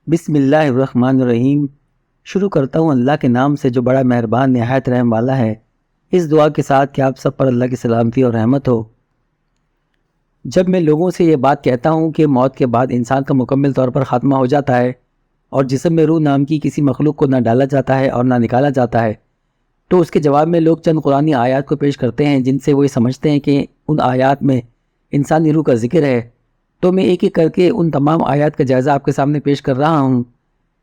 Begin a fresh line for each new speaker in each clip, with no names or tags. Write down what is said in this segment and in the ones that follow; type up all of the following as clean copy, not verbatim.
بسم اللہ الرحمن الرحیم۔ شروع کرتا ہوں اللہ کے نام سے جو بڑا مہربان نہایت رحم والا ہے۔ اس دعا کے ساتھ کہ آپ سب پر اللہ کی سلامتی اور رحمت ہو۔ جب میں لوگوں سے یہ بات کہتا ہوں کہ موت کے بعد انسان کا مکمل طور پر خاتمہ ہو جاتا ہے اور جسم میں روح نام کی کسی مخلوق کو نہ ڈالا جاتا ہے اور نہ نکالا جاتا ہے، تو اس کے جواب میں لوگ چند قرآنی آیات کو پیش کرتے ہیں جن سے وہ یہ سمجھتے ہیں کہ ان آیات میں انسانی روح کا ذکر ہے۔ تو میں ایک ایک کر کے ان تمام آیات کا جائزہ آپ کے سامنے پیش کر رہا ہوں۔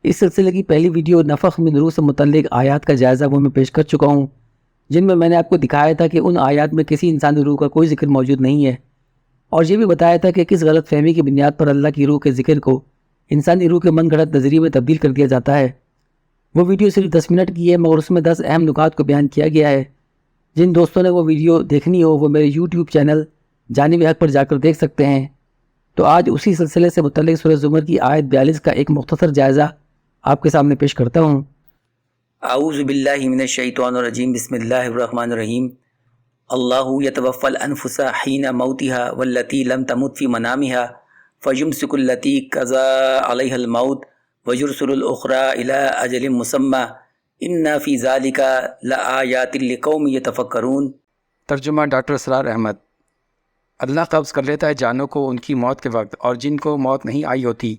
اس سلسلے کی پہلی ویڈیو نفخ من روح سے متعلق آیات کا جائزہ وہ میں پیش کر چکا ہوں، جن میں نے آپ کو دکھایا تھا کہ ان آیات میں کسی انسانی روح کا کوئی ذکر موجود نہیں ہے، اور یہ بھی بتایا تھا کہ کس غلط فہمی کی بنیاد پر اللہ کی روح کے ذکر کو انسانی روح کے من گھڑت نظریے میں تبدیل کر دیا جاتا ہے۔ وہ ویڈیو صرف 10 منٹ کی ہے، مگر اس میں 10 اہم نکات کو بیان کیا گیا ہے۔ جن دوستوں نے وہ ویڈیو دیکھنی ہو وہ میرے یوٹیوب چینل جانب حق پر جا کر دیکھ سکتے ہیں۔ تو آج اسی سلسلے سے متعلق سورہ زمر کی آیت 42 کا ایک مختصر جائزہ آپ کے سامنے پیش کرتا ہوں۔
اعوذ باللہ من الشیطان الرجیم، بسم اللہ الرحمن الرحیم۔ اللہ یتوفی الانفس حین موتها واللتی لم تمت فی منامها فیمسک التی قضی علیہا الموت ویرسل الاخری الی اجل مسمی ان فی ذلک لآیات لقوم یتفکرون۔
ترجمہ ڈاکٹر اسرار احمد۔ اللہ قبض کر لیتا ہے جانوں کو ان کی موت کے وقت، اور جن کو موت نہیں آئی ہوتی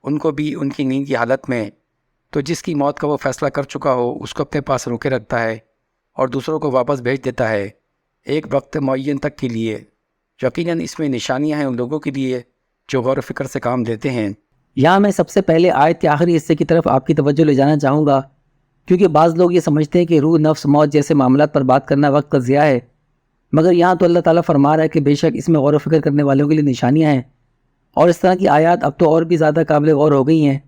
ان کو بھی ان کی نیند کی حالت میں، تو جس کی موت کا وہ فیصلہ کر چکا ہو اس کو اپنے پاس روکے رکھتا ہے اور دوسروں کو واپس بھیج دیتا ہے ایک وقت معین تک کے لیے۔ یقیناً اس میں نشانیاں ہیں ان لوگوں کے لیے جو غور و فکر سے کام لیتے ہیں۔
یہاں میں سب سے پہلے آیت کے آخری حصے کی طرف آپ کی توجہ لے جانا چاہوں گا، کیونکہ بعض لوگ یہ سمجھتے ہیں کہ روح، نفس، موت جیسے معاملات پر بات کرنا وقت کا ضیاع ہے، مگر یہاں تو اللہ تعالیٰ فرما رہا ہے کہ بے شک اس میں غور و فکر کرنے والوں کے لیے نشانیاں ہیں، اور اس طرح کی آیات اب تو اور بھی زیادہ قابل غور ہو گئی ہیں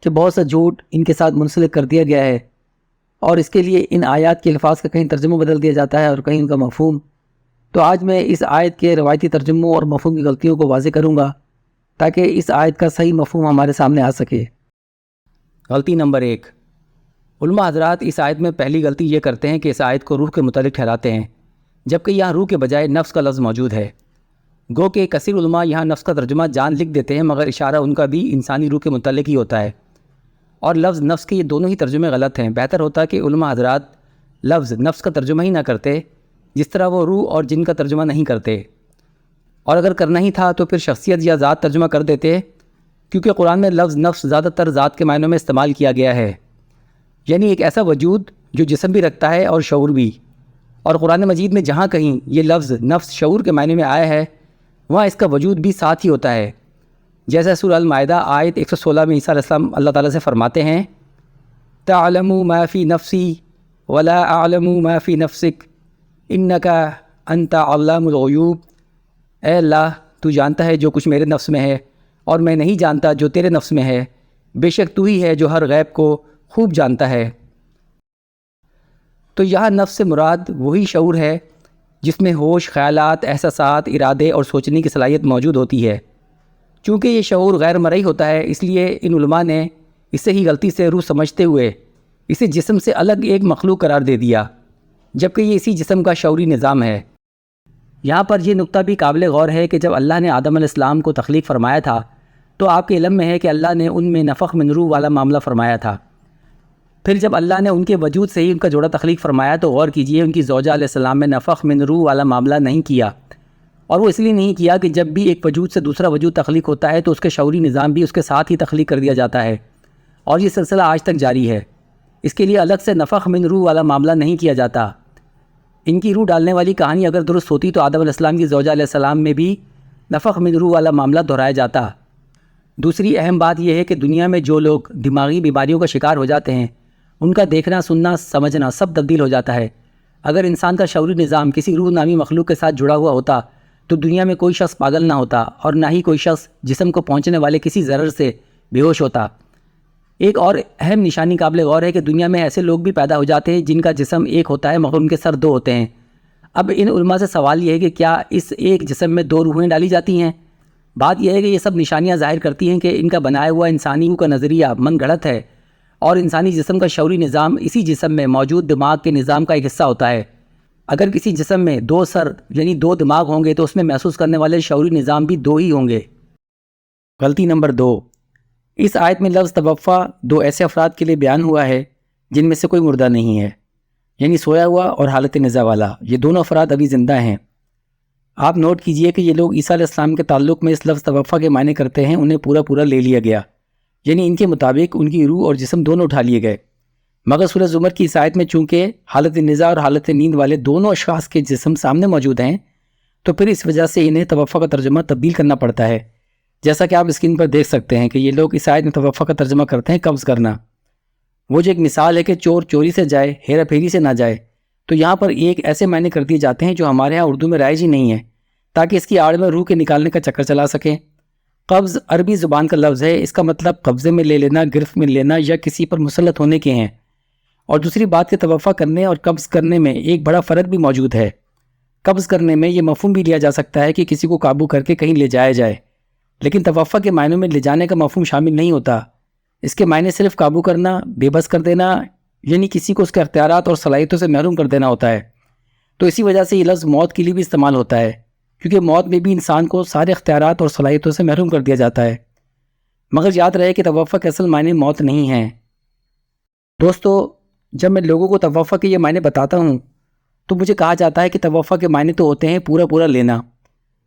کہ بہت سا جھوٹ ان کے ساتھ منسلک کر دیا گیا ہے، اور اس کے لیے ان آیات کے الفاظ کا کہیں ترجمہ بدل دیا جاتا ہے اور کہیں ان کا مفہوم۔ تو آج میں اس آیت کے روایتی ترجموں اور مفہوم کی غلطیوں کو واضح کروں گا تاکہ اس آیت کا صحیح مفہوم ہمارے سامنے آ سکے۔ غلطی نمبر 1، علماء حضرات اس آیت میں پہلی غلطی یہ کرتے ہیں کہ اس آیت کو روح کے متعلق ٹھہراتے ہیں، جبکہ یہاں روح کے بجائے نفس کا لفظ موجود ہے۔ گو کہ کثیر علماء یہاں نفس کا ترجمہ جان لکھ دیتے ہیں، مگر اشارہ ان کا بھی انسانی روح کے متعلق ہی ہوتا ہے، اور لفظ نفس کے یہ دونوں ہی ترجمے غلط ہیں۔ بہتر ہوتا کہ علماء حضرات لفظ نفس کا ترجمہ ہی نہ کرتے، جس طرح وہ روح اور جن کا ترجمہ نہیں کرتے، اور اگر کرنا ہی تھا تو پھر شخصیت یا ذات ترجمہ کر دیتے، کیونکہ قرآن میں لفظ نفس زیادہ تر ذات کے معنوں میں استعمال کیا گیا ہے، یعنی ایک ایسا وجود جو جسم بھی رکھتا ہے اور شعور بھی، اور قرآن مجید میں جہاں کہیں یہ لفظ نفس شعور کے معنی میں آیا ہے وہاں اس کا وجود بھی ساتھ ہی ہوتا ہے، جیسا سورہ المائدہ آیت 116 میں عیسیٰ علیہ السلام اللہ تعالیٰ سے فرماتے ہیں تعلم ما فی نفسی ولا اعلم ما فی نفسک انک انت علام الغیوب۔ اے اللہ، تو جانتا ہے جو کچھ میرے نفس میں ہے اور میں نہیں جانتا جو تیرے نفس میں ہے، بے شک تو ہی ہے جو ہر غیب کو خوب جانتا ہے۔ تو یہاں نفس سے مراد وہی شعور ہے جس میں ہوش، خیالات، احساسات، ارادے اور سوچنے کی صلاحیت موجود ہوتی ہے۔ چونکہ یہ شعور غیر مرئی ہوتا ہے، اس لیے ان علماء نے اسے ہی غلطی سے روح سمجھتے ہوئے اسے جسم سے الگ ایک مخلوق قرار دے دیا، جبکہ یہ اسی جسم کا شعوری نظام ہے۔ یہاں پر یہ نقطہ بھی قابل غور ہے کہ جب اللہ نے آدم علیہ السلام کو تخلیق فرمایا تھا تو آپ کے علم میں ہے کہ اللہ نے ان میں نفخ من روح والا معاملہ فرمایا تھا۔ پھر جب اللہ نے ان کے وجود سے ہی ان کا جوڑا تخلیق فرمایا تو غور کیجئے ان کی زوجہ علیہ السلام میں نفخ من روح والا معاملہ نہیں کیا، اور وہ اس لیے نہیں کیا کہ جب بھی ایک وجود سے دوسرا وجود تخلیق ہوتا ہے تو اس کے شعوری نظام بھی اس کے ساتھ ہی تخلیق کر دیا جاتا ہے، اور یہ سلسلہ آج تک جاری ہے۔ اس کے لیے الگ سے نفخ من روح والا معاملہ نہیں کیا جاتا۔ ان کی روح ڈالنے والی کہانی اگر درست ہوتی تو آدم علیہ السلام کی زوجہ علیہ السلام میں بھی نفخ من روح والا معاملہ دہرایا جاتا۔ دوسری اہم بات یہ ہے کہ دنیا میں جو لوگ دماغی بیماریوں کا شکار ہو جاتے ہیں ان کا دیکھنا، سننا، سمجھنا سب تبدیل ہو جاتا ہے۔ اگر انسان کا شعوری نظام کسی روح نامی مخلوق کے ساتھ جڑا ہوا ہوتا تو دنیا میں کوئی شخص پاگل نہ ہوتا اور نہ ہی کوئی شخص جسم کو پہنچنے والے کسی ضرر سے بے ہوش ہوتا۔ ایک اور اہم نشانی قابل غور ہے کہ دنیا میں ایسے لوگ بھی پیدا ہو جاتے ہیں جن کا جسم ایک ہوتا ہے مگر ان کے سر دو ہوتے ہیں۔ اب ان علماء سے سوال یہ ہے کہ کیا اس ایک جسم میں دو روحیں ڈالی جاتی ہیں؟ بات یہ ہے کہ یہ سب نشانیاں ظاہر کرتی ہیں کہ ان کا بنایا ہوا انسانی روح کا نظریہ من گھڑت ہے، اور انسانی جسم کا شعوری نظام اسی جسم میں موجود دماغ کے نظام کا ایک حصہ ہوتا ہے۔ اگر کسی جسم میں دو سر یعنی دو دماغ ہوں گے تو اس میں محسوس کرنے والے شعوری نظام بھی دو ہی ہوں گے۔ غلطی نمبر 2، اس آیت میں لفظ توفا 2 ایسے افراد کے لیے بیان ہوا ہے جن میں سے کوئی مردہ نہیں ہے، یعنی سویا ہوا اور حالت نزا والا، یہ دونوں افراد ابھی زندہ ہیں۔ آپ نوٹ کیجئے کہ یہ لوگ عیسیٰ علیہ السلام کے تعلق میں اس لفظ توفا کے معنی کرتے ہیں، انہیں پورا لے لیا گیا، یعنی ان کے مطابق ان کی روح اور جسم دونوں اٹھا لیے گئے۔ مگر سورہ زمر کی اس آیت میں چونکہ حالت نزا اور حالت نیند والے دونوں اشخاص کے جسم سامنے موجود ہیں، تو پھر اس وجہ سے انہیں توفا کا ترجمہ تبدیل کرنا پڑتا ہے، جیسا کہ آپ اسکرین پر دیکھ سکتے ہیں کہ یہ لوگ اس آیت میں توفا کا ترجمہ کرتے ہیں قبض کرنا۔ وہ جو ایک مثال ہے کہ چور چوری سے جائے، ہیرا پھیری سے نہ جائے، تو یہاں پر ایک ایسے معنی کر دیے جاتے ہیں جو ہمارے ہاں اردو میں رائج ہی نہیں ہے، تاکہ اس کی آڑ میں روح کے نکالنے کا چکر چلا سکیں۔ قبض عربی زبان کا لفظ ہے، اس کا مطلب قبضے میں لے لینا، گرفت میں لینا یا کسی پر مسلط ہونے کے ہیں۔ اور دوسری بات کہ توفا کرنے اور قبض کرنے میں ایک بڑا فرق بھی موجود ہے۔ قبض کرنے میں یہ مفہوم بھی لیا جا سکتا ہے کہ کسی کو قابو کر کے کہیں لے جایا جائے، لیکن توفا کے معنوں میں لے جانے کا مفہوم شامل نہیں ہوتا۔ اس کے معنی صرف قابو کرنا، بے بس کر دینا، یعنی کسی کو اس کے اختیارات اور صلاحیتوں سے محروم کر دینا ہوتا ہے۔ تو اسی وجہ سے یہ لفظ موت کے لیے بھی استعمال ہوتا ہے، کیونکہ موت میں بھی انسان کو سارے اختیارات اور صلاحیتوں سے محروم کر دیا جاتا ہے۔ مگر یاد رہے کہ توفا کے اصل معنی موت نہیں ہیں۔ دوستو، جب میں لوگوں کو توفا کے یہ معنی بتاتا ہوں تو مجھے کہا جاتا ہے کہ توفا کے معنی تو ہوتے ہیں پورا لینا،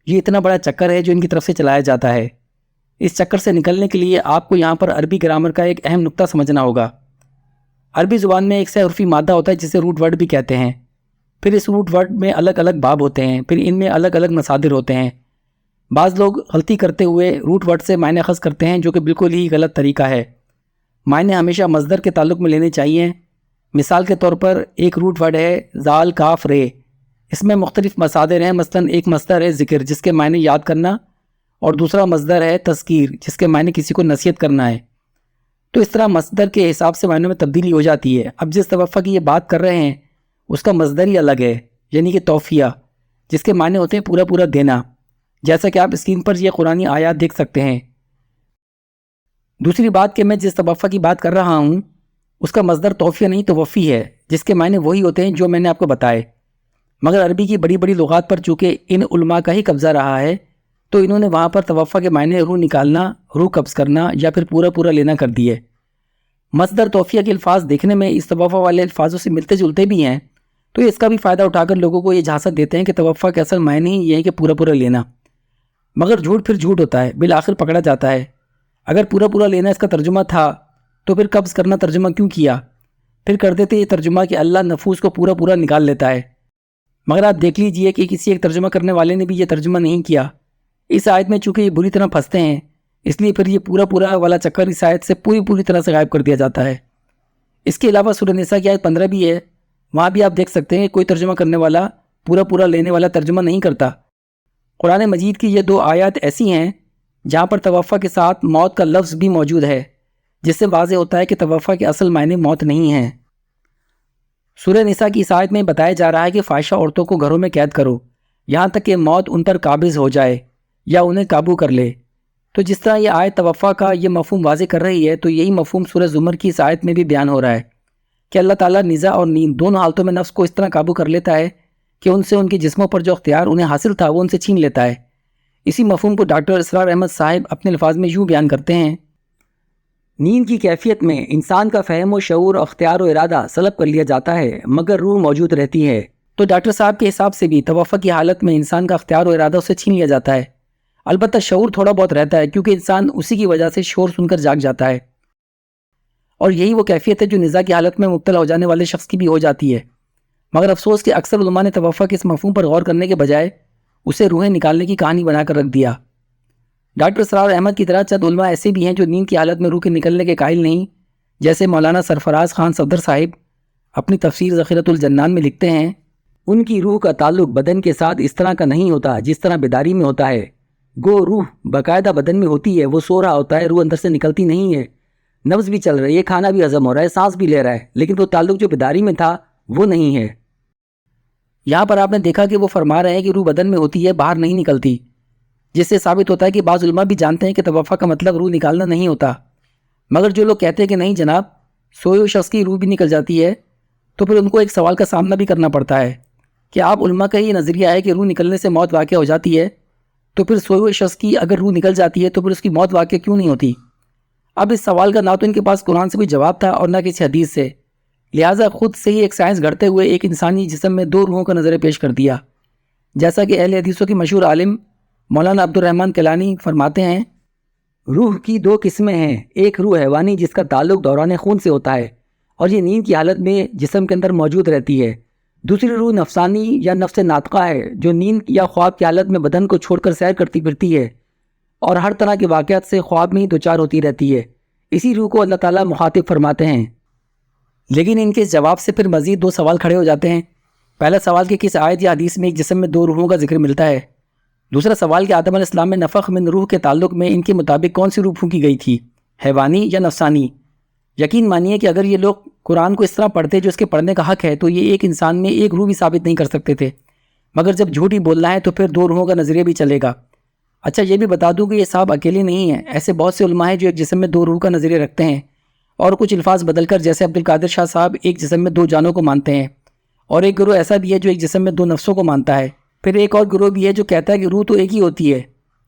یہ اتنا بڑا چکر ہے جو ان کی طرف سے چلایا جاتا ہے۔ اس چکر سے نکلنے کے لیے آپ کو یہاں پر عربی گرامر کا ایک اہم نقطہ سمجھنا ہوگا۔ عربی زبان میں ایک سہ حرفی مادہ ہوتا ہے جسے روٹ ورڈ بھی کہتے ہیں، پھر اس روٹ ورڈ میں الگ الگ باب ہوتے ہیں، پھر ان میں الگ الگ مصادر ہوتے ہیں۔ بعض لوگ غلطی کرتے ہوئے روٹ ورڈ سے معنی اخذ کرتے ہیں، جو کہ بالکل ہی غلط طریقہ ہے۔ معنی ہمیشہ مصدر کے تعلق میں لینے چاہیے۔ مثال کے طور پر ایک روٹ ورڈ ہے زال کاف رے، اس میں مختلف مصادر ہیں، مثلا ایک مصدر ہے ذکر جس کے معنی یاد کرنا، اور دوسرا مصدر ہے تذکیر جس کے معنی کسی کو نصیحت کرنا ہے۔ تو اس طرح مصدر کے حساب سے معنوں میں تبدیلی ہو جاتی ہے۔ اب جس توفا کی یہ بات کر رہے ہیں اس کا مصدر ہی الگ ہے، یعنی کہ توفیہ، جس کے معنی ہوتے ہیں پورا دینا، جیسا کہ آپ اسکرین پر یہ قرآنی آیات دیکھ سکتے ہیں۔ دوسری بات کہ میں جس توفا کی بات کر رہا ہوں اس کا مصدر توفیہ نہیں توفی ہے، جس کے معنی وہی ہوتے ہیں جو میں نے آپ کو بتائے۔ مگر عربی کی بڑی لغات پر چونکہ ان علماء کا ہی قبضہ رہا ہے، تو انہوں نے وہاں پر توفا کے معنی روح نکالنا، روح قبض کرنا یا پھر پورا لینا کر دیے۔ مصدر توفیہ کے الفاظ دیکھنے میں اس توفا والے الفاظوں سے ملتے جلتے بھی ہیں، تو اس کا بھی فائدہ اٹھا کر لوگوں کو یہ جھانسا دیتے ہیں کہ توفا کے اصل معنی ہی یہ ہے کہ پورا لینا۔ مگر جھوٹ پھر جھوٹ ہوتا ہے، بالآخر پکڑا جاتا ہے۔ اگر پورا لینا اس کا ترجمہ تھا تو پھر قبض کرنا ترجمہ کیوں کیا؟ پھر کر دیتے یہ ترجمہ کہ اللہ نفوس کو پورا نکال لیتا ہے۔ مگر آپ دیکھ لیجئے کہ کسی ایک ترجمہ کرنے والے نے بھی یہ ترجمہ نہیں کیا۔ اس آیت میں چونکہ یہ بری طرح پھنستے ہیں، اس لیے پھر یہ پورا والا چکر اس آیت سے پوری طرح سے غائب کر دیا جاتا ہے۔ اس کے علاوہ سورہ نساء کی آیت 15 بھی ہے، وہاں بھی آپ دیکھ سکتے ہیں کوئی ترجمہ کرنے والا پورا لینے والا ترجمہ نہیں کرتا۔ قرآن مجید کی یہ 2 آیات ایسی ہیں جہاں پر توفا کے ساتھ موت کا لفظ بھی موجود ہے، جس سے واضح ہوتا ہے کہ توفا کے اصل معنی موت نہیں ہیں۔ سورہ نساء کی اس آیت میں بتایا جا رہا ہے کہ فاحشہ عورتوں کو گھروں میں قید کرو یہاں تک کہ موت ان پر قابض ہو جائے یا انہیں قابو کر لے۔ تو جس طرح یہ آیت توفا کا یہ مفہوم واضح کر رہی ہے، تو یہی مفہوم سورہ زمر کی اس آیت میں بھی بیان ہو رہا ہے کہ اللہ تعالیٰ نزا اور نیند دونوں حالتوں میں نفس کو اس طرح قابو کر لیتا ہے کہ ان سے ان کے جسموں پر جو اختیار انہیں حاصل تھا وہ ان سے چھین لیتا ہے۔ اسی مفہوم کو ڈاکٹر اسرار احمد صاحب اپنے الفاظ میں یوں بیان کرتے ہیں: نیند کی کیفیت میں انسان کا فہم و شعور، اختیار و ارادہ سلب کر لیا جاتا ہے مگر روح موجود رہتی ہے۔ تو ڈاکٹر صاحب کے حساب سے بھی توفا کی حالت میں انسان کا اختیار و ارادہ اسے چھین لیا جاتا ہے، البتہ شعور تھوڑا بہت رہتا ہے کیونکہ انسان اسی کی وجہ سے شور سن کر جاگ جاتا ہے، اور یہی وہ کیفیت ہے جو نزا کی حالت میں مبتلا ہو جانے والے شخص کی بھی ہو جاتی ہے۔ مگر افسوس کہ اکثر علماء نے توفا کے اس مفہوم پر غور کرنے کے بجائے اسے روحیں نکالنے کی کہانی بنا کر رکھ دیا۔ ڈاکٹر اسرار احمد کی طرح چند علماء ایسے بھی ہیں جو نیند کی حالت میں روح کے نکلنے کے قائل نہیں، جیسے مولانا سرفراز خان صفدر صاحب اپنی تفسیر ذخیرۃ الجنان میں لکھتے ہیں: ان کی روح کا تعلق بدن کے ساتھ اس طرح کا نہیں ہوتا جس طرح بیداری میں ہوتا ہے۔ گو روح باقاعدہ بدن میں ہوتی ہے، وہ سو رہا ہوتا ہے، روح اندر سے نکلتی نہیں ہے، نبض بھی چل رہی ہے، کھانا بھی ہضم ہو رہا ہے، سانس بھی لے رہا ہے، لیکن وہ تعلق جو بیداری میں تھا وہ نہیں ہے۔ یہاں پر آپ نے دیکھا کہ وہ فرما رہے ہیں کہ روح بدن میں ہوتی ہے، باہر نہیں نکلتی، جس سے ثابت ہوتا ہے کہ بعض علماء بھی جانتے ہیں کہ توفا کا مطلب روح نکالنا نہیں ہوتا۔ مگر جو لوگ کہتے ہیں کہ نہیں جناب، سوئے ہوئے شخص کی روح بھی نکل جاتی ہے، تو پھر ان کو ایک سوال کا سامنا بھی کرنا پڑتا ہے کہ آپ علماء کا یہ نظریہ ہے کہ روح نکلنے سے موت واقع ہو جاتی ہے، تو پھر سوئے ہوئے شخص کی اگر روح نکل جاتی ہے تو پھر اس کی موت واقع کیوں نہیں ہوتی؟ اب اس سوال کا نہ تو ان کے پاس قرآن سے کوئی جواب تھا اور نہ کسی حدیث سے، لہٰذا خود سے ہی ایک سائنس گھڑتے ہوئے ایک انسانی جسم میں دو روحوں کا نظریہ پیش کر دیا، جیسا کہ اہل حدیثوں کے مشہور عالم مولانا عبد الرحمن کیلانی فرماتے ہیں، روح کی دو قسمیں ہیں، ایک روح حیوانی جس کا تعلق دوران خون سے ہوتا ہے اور یہ نیند کی حالت میں جسم کے اندر موجود رہتی ہے، دوسری روح نفسانی یا نفس ناطقہ ہے جو نیند یا خواب کی حالت میں بدن کو چھوڑ کر سیر کرتی پھرتی ہے اور ہر طرح کے واقعات سے خواب میں ہی دوچار ہوتی رہتی ہے، اسی روح کو اللہ تعالیٰ مخاطب فرماتے ہیں۔ لیکن ان کے اس جواب سے پھر مزید دو سوال کھڑے ہو جاتے ہیں۔ پہلا سوال کہ کس آیت یا حدیث میں ایک جسم میں دو روحوں کا ذکر ملتا ہے؟ دوسرا سوال کہ آدم علیہ السلام میں نفخ من روح کے تعلق میں ان کے مطابق کون سی روح پھونکی گئی تھی، حیوانی یا نفسانی؟ یقین مانیے کہ اگر یہ لوگ قرآن کو اس طرح پڑھتے جو اس کے پڑھنے کا حق ہے تو یہ ایک انسان میں ایک روح بھی ثابت نہیں کر سکتے تھے، مگر جب جھوٹ ہی بولنا ہے تو پھر دو روحوں کا نظریہ بھی چلے گا۔ اچھا یہ بھی بتا دوں کہ یہ صاحب اکیلے نہیں ہیں، ایسے بہت سے علماء ہیں جو ایک جسم میں دو روح کا نظریہ رکھتے ہیں اور کچھ الفاظ بدل کر، جیسے عبدالقادر شاہ صاحب ایک جسم میں دو جانوں کو مانتے ہیں، اور ایک گروہ ایسا بھی ہے جو ایک جسم میں دو نفسوں کو مانتا ہے۔ پھر ایک اور گروہ بھی ہے جو کہتا ہے کہ روح تو ایک ہی ہوتی ہے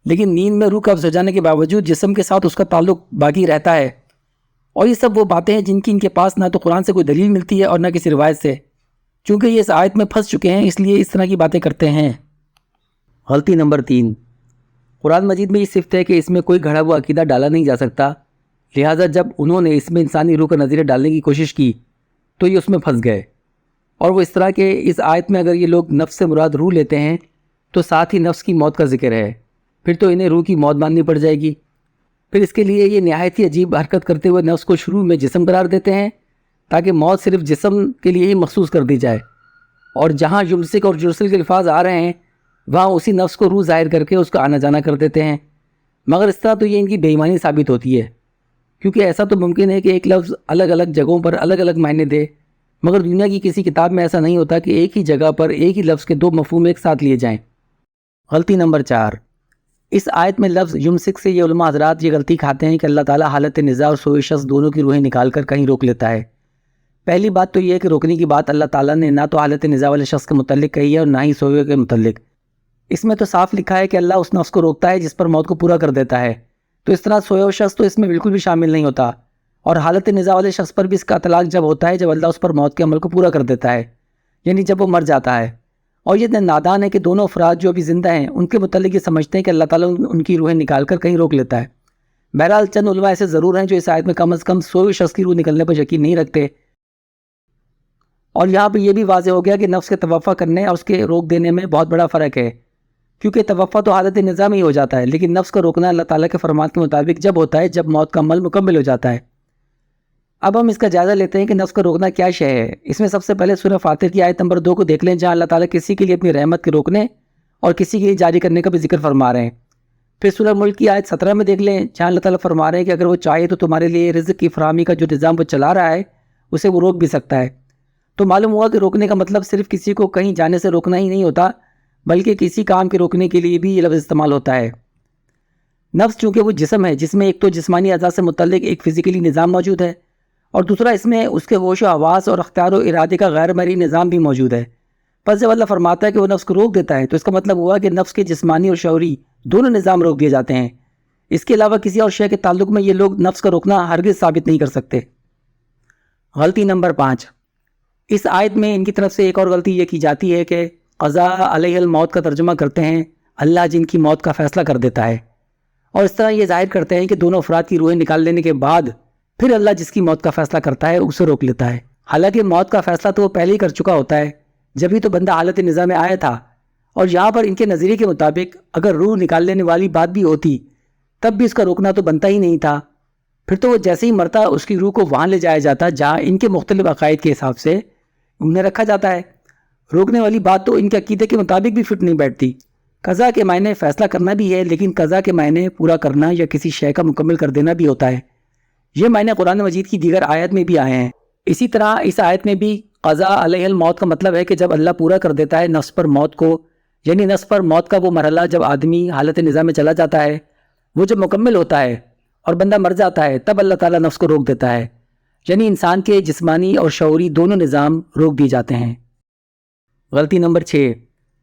لیکن نیند میں روح قبض ہو جانے کے باوجود جسم کے ساتھ اس کا تعلق باقی رہتا ہے، اور یہ سب وہ باتیں ہیں جن کی ان کے پاس نہ تو قرآن سے کوئی دلیل ملتی ہے اور نہ کسی روایت سے، چونکہ یہ اس آیت میں پھنس چکے ہیں اس لیے اس طرح کی باتیں کرتے ہیں۔
غلطی نمبر 3، قرآن مجید میں یہ صفت ہے کہ اس میں کوئی گھڑا ہوا عقیدہ ڈالا نہیں جا سکتا، لہٰذا جب انہوں نے اس میں انسانی روح کا نظریہ ڈالنے کی کوشش کی تو یہ اس میں پھنس گئے، اور وہ اس طرح کہ اس آیت میں اگر یہ لوگ نفس سے مراد روح لیتے ہیں تو ساتھ ہی نفس کی موت کا ذکر ہے، پھر تو انہیں روح کی موت ماننی پڑ جائے گی۔ پھر اس کے لیے یہ نہایت ہی عجیب حرکت کرتے ہوئے نفس کو شروع میں جسم قرار دیتے ہیں تاکہ موت صرف جسم کے لیے ہی مخصوص کر دی جائے، اور جہاں یمسک اور یرسل کے الفاظ آ رہے ہیں وہاں اسی نفس کو روح ظاہر کر کے اس کا آنا جانا کر دیتے ہیں، مگر اس طرح تو یہ ان کی بے ایمانی ثابت ہوتی ہے، کیونکہ ایسا تو ممکن ہے کہ ایک لفظ الگ الگ جگہوں پر الگ الگ معنی دے، مگر دنیا کی کسی کتاب میں ایسا نہیں ہوتا کہ ایک ہی جگہ پر ایک ہی لفظ کے دو مفہوم ایک ساتھ لیے جائیں۔
غلطی نمبر 4، اس آیت میں لفظ یمسک سے یہ علماء حضرات یہ غلطی کھاتے ہیں کہ اللہ تعالیٰ حالت نزاع اور سوئے شخص دونوں کی روحیں نکال کر کہیں روک لیتا ہے۔ پہلی بات تو یہ ہے کہ روکنے کی بات اللہ تعالیٰ نے نہ تو حالت نزاع والے شخص کے متعلق کہی ہے اور نہ ہی سوئے کے متعلق، اس میں تو صاف لکھا ہے کہ اللہ اس نفس کو روکتا ہے جس پر موت کو پورا کر دیتا ہے، تو اس طرح سویا ہوا شخص تو اس میں بالکل بھی شامل نہیں ہوتا، اور حالت نزاع والے شخص پر بھی اس کا اطلاق جب ہوتا ہے جب اللہ اس پر موت کے عمل کو پورا کر دیتا ہے، یعنی جب وہ مر جاتا ہے۔ اور یہ نادان ہے کہ دونوں افراد جو ابھی زندہ ہیں ان کے متعلق یہ سمجھتے ہیں کہ اللہ تعالیٰ ان کی روحیں نکال کر کہیں روک لیتا ہے۔ بہرحال چند علماء ایسے ضرور ہیں جو اس آیت میں کم از کم سوئے ہوئے شخص کی روح نکلنے پر یقین نہیں رکھتے، اور یہاں پہ یہ بھی واضح ہو گیا کہ نفس کے توفع کرنے اور اس کے روک دینے میں بہت بڑا فرق ہے، کیونکہ توفع تو حالت نظام ہی ہو جاتا ہے، لیکن نفس کا روکنا اللہ تعالیٰ کے فرمان کے مطابق جب ہوتا ہے جب موت کا عمل مکمل ہو جاتا ہے۔ اب ہم اس کا جائزہ لیتے ہیں کہ نفس کا روکنا کیا شے ہے۔ اس میں سب سے پہلے سورہ فاتر کی آیت نمبر 2 کو دیکھ لیں، جہاں اللہ تعالیٰ کسی کے لیے اپنی رحمت کے روکنے اور کسی کے لیے جاری کرنے کا بھی ذکر فرما رہے ہیں۔ پھر سورہ ملک کی آیت 17 میں دیکھ لیں، جہاں اللہ تعالیٰ فرما رہے ہیں کہ اگر وہ چاہے تو تمہارے لیے رزق کی فراہمی کا جو نظام وہ چلا رہا ہے اسے وہ روک بھی سکتا ہے۔ تو معلوم ہوا کہ روکنے کا مطلب صرف کسی کو کہیں جانے سے روکنا ہی نہیں ہوتا، بلکہ کسی کام کے روکنے کے لیے بھی یہ لفظ استعمال ہوتا ہے۔ نفس چونکہ وہ جسم ہے جس میں ایک تو جسمانی اعضاء سے متعلق ایک فزیکلی نظام موجود ہے، اور دوسرا اس میں اس کے ہوش و حواس اور اختیار و ارادے کا غیر مرئی نظام بھی موجود ہے۔ پس جب اللہ فرماتا ہے کہ وہ نفس کو روک دیتا ہے تو اس کا مطلب ہوا کہ نفس کے جسمانی اور شعوری دونوں نظام روک دیے جاتے ہیں۔ اس کے علاوہ کسی اور شے کے تعلق میں یہ لوگ نفس کا روکنا ہرگز ثابت نہیں کر سکتے۔ غلطی نمبر 5، اس آیت میں ان کی طرف سے ایک اور غلطی یہ کی جاتی ہے کہ قضاء علیہ الموت کا ترجمہ کرتے ہیں اللہ جن کی موت کا فیصلہ کر دیتا ہے، اور اس طرح یہ ظاہر کرتے ہیں کہ دونوں افراد کی روحیں نکال لینے کے بعد پھر اللہ جس کی موت کا فیصلہ کرتا ہے اسے روک لیتا ہے، حالانکہ موت کا فیصلہ تو وہ پہلے ہی کر چکا ہوتا ہے جبھی تو بندہ حالت نظام میں آیا تھا۔ اور یہاں پر ان کے نظریے کے مطابق اگر روح نکال لینے والی بات بھی ہوتی تب بھی اس کا روکنا تو بنتا ہی نہیں تھا، پھر تو وہ جیسے ہی مرتا اس کی روح کو وہاں لے جایا جاتا جہاں ان کے مختلف عقائد کے حساب سے انہیں رکھا جاتا ہے۔ روکنے والی بات تو ان کے عقیدے کے مطابق بھی فٹ نہیں بیٹھتی۔ قضا کے معنی فیصلہ کرنا بھی ہے، لیکن قضا کے معنی پورا کرنا یا کسی شے کا مکمل کر دینا بھی ہوتا ہے۔ یہ معنی قرآن مجید کی دیگر آیت میں بھی آئے ہیں۔ اسی طرح اس آیت میں بھی قضاء علیہ الموت کا مطلب ہے کہ جب اللہ پورا کر دیتا ہے نفس پر موت کو، یعنی نفس پر موت کا وہ مرحلہ جب آدمی حالت نظام میں چلا جاتا ہے، وہ جب مکمل ہوتا ہے اور بندہ مر جاتا ہے تب اللہ تعالیٰ نفس کو روک دیتا ہے، یعنی انسان کے جسمانی اور شعوری دونوں نظام روک دیے جاتے ہیں۔ غلطی نمبر 6،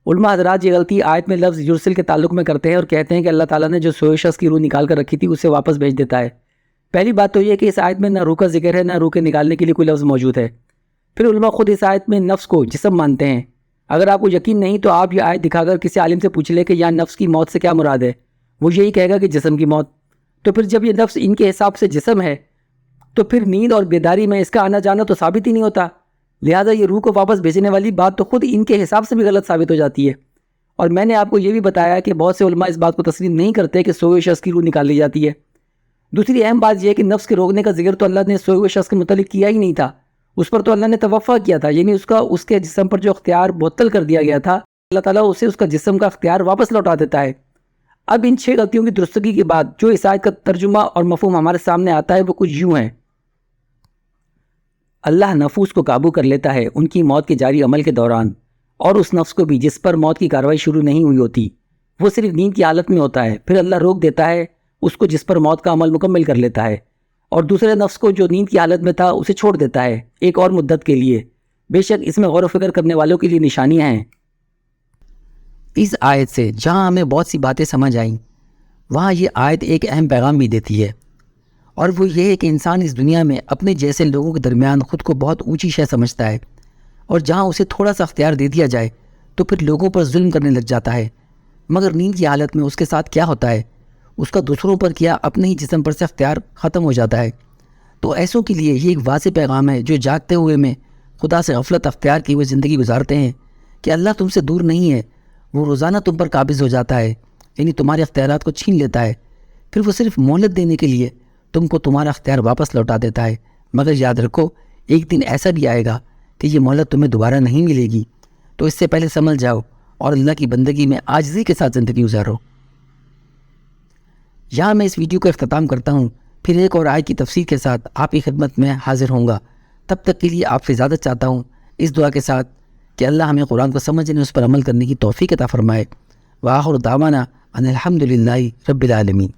علماء حضرات یہ غلطی آیت میں لفظ یرسل کے تعلق میں کرتے ہیں اور کہتے ہیں کہ اللہ تعالیٰ نے جو سوئے شخص کی روح نکال کر رکھی تھی اسے واپس بھیج دیتا ہے، پہلی بات تو یہ کہ اس آیت میں نہ روح کا ذکر ہے، نہ روح کے نکالنے کے لیے کوئی لفظ موجود ہے۔ پھر علماء خود اس آیت میں نفس کو جسم مانتے ہیں۔ اگر آپ کو یقین نہیں تو آپ یہ آیت دکھا کر کسی عالم سے پوچھ لیں کہ یہاں نفس کی موت سے کیا مراد ہے، وہ یہی کہے گا کہ جسم کی موت۔ تو پھر جب یہ نفس ان کے حساب سے جسم ہے تو پھر نیند اور بیداری میں اس کا آنا جانا تو ثابت ہی نہیں ہوتا، لہٰذا یہ روح کو واپس بھیجنے والی بات تو خود ان کے حساب سے بھی غلط ثابت ہو جاتی ہے۔ اور میں نے آپ کو یہ بھی بتایا کہ بہت سے علماء اس بات کو تسلیم نہیں کرتے کہ سوئے ہوئے شخص کی روح نکال لی جاتی ہے۔ دوسری اہم بات یہ ہے کہ نفس کے روکنے کا ذکر تو اللہ نے سوئے ہوئے شخص کے متعلق کیا ہی نہیں تھا، اس پر تو اللہ نے توفع کیا تھا، یعنی اس کے جسم پر جو اختیار معطل کر دیا گیا تھا، اللہ تعالیٰ اسے اس کا جسم کا اختیار واپس لوٹا دیتا ہے۔ اب ان 6 غلطیوں کی درستگی کے بعد جو اس آیت کا ترجمہ اور مفہوم ہمارے سامنے آتا ہے وہ کچھ یوں ہے۔ اللہ نفوس کو قابو کر لیتا ہے ان کی موت کے جاری عمل کے دوران، اور اس نفس کو بھی جس پر موت کی کارروائی شروع نہیں ہوئی ہوتی، وہ صرف نیند کی حالت میں ہوتا ہے، پھر اللہ روک دیتا ہے اس کو جس پر موت کا عمل مکمل کر لیتا ہے، اور دوسرے نفس کو جو نیند کی حالت میں تھا اسے چھوڑ دیتا ہے ایک اور مدت کے لیے۔ بے شک اس میں غور و فکر کرنے والوں کے لیے نشانیاں ہیں۔ اس آیت سے جہاں ہمیں بہت سی باتیں سمجھ آئیں، وہاں یہ آیت ایک اہم پیغام بھی دیتی ہے، اور وہ یہ ہے کہ انسان اس دنیا میں اپنے جیسے لوگوں کے درمیان خود کو بہت اونچی شے سمجھتا ہے، اور جہاں اسے تھوڑا سا اختیار دے دیا جائے تو پھر لوگوں پر ظلم کرنے لگ جاتا ہے۔ مگر نیند کی حالت میں اس کے ساتھ کیا ہوتا ہے؟ اس کا دوسروں پر کیا اپنے ہی جسم پر سے اختیار ختم ہو جاتا ہے۔ تو ایسوں کے لیے یہ ایک واضح پیغام ہے جو جاگتے ہوئے میں خدا سے غفلت اختیار کی ہوئے زندگی گزارتے ہیں کہ اللہ تم سے دور نہیں ہے، وہ روزانہ تم پر قابض ہو جاتا ہے، یعنی تمہارے اختیارات کو چھین لیتا ہے، پھر وہ صرف مہلت دینے کے لیے تم کو تمہارا اختیار واپس لوٹا دیتا ہے۔ مگر یاد رکھو ایک دن ایسا بھی آئے گا کہ یہ مہلت تمہیں دوبارہ نہیں ملے گی، تو اس سے پہلے سمجھ جاؤ اور اللہ کی بندگی میں عاجزی کے ساتھ زندگی گزارو۔ یہاں میں اس ویڈیو کا اختتام کرتا ہوں، پھر ایک اور آیت کی تفسیر کے ساتھ آپ کی خدمت میں حاضر ہوں گا۔ تب تک کے لیے آپ سے اجازت چاہتا ہوں اس دعا کے ساتھ کہ اللہ ہمیں قرآن کو سمجھنے اس پر عمل کرنے کی توفیق عطا فرمائے۔ وآخر دعوانا ان الحمد للہ رب العالمین۔